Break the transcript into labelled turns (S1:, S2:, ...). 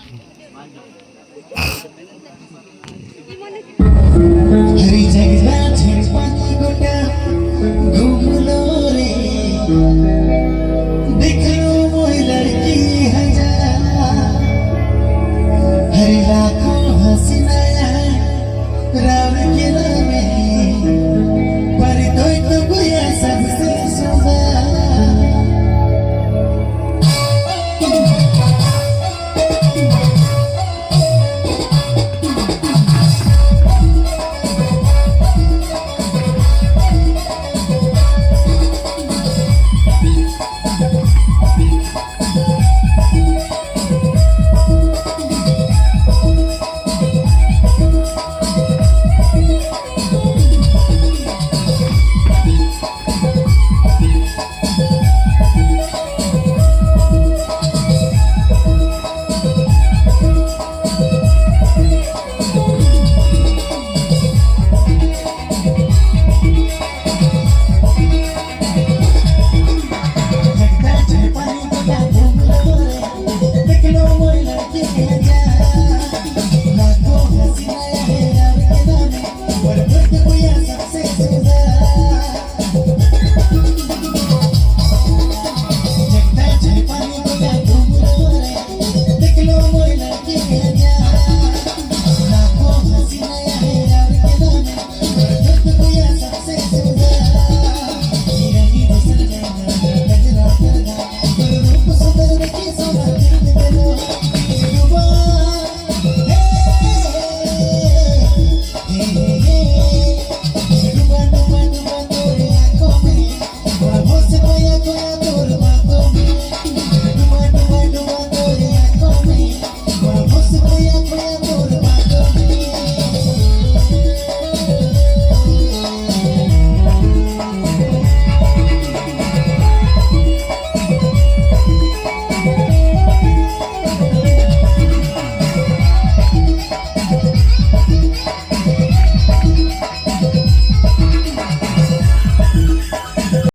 S1: हरी जगदा पानी गोटा घूम लो रे, देख लो मोई लड़की हजार, हरी लाखों हसीनाया राम के नामे, पर कोई तो कोई सबसे सुंदर। Yeah.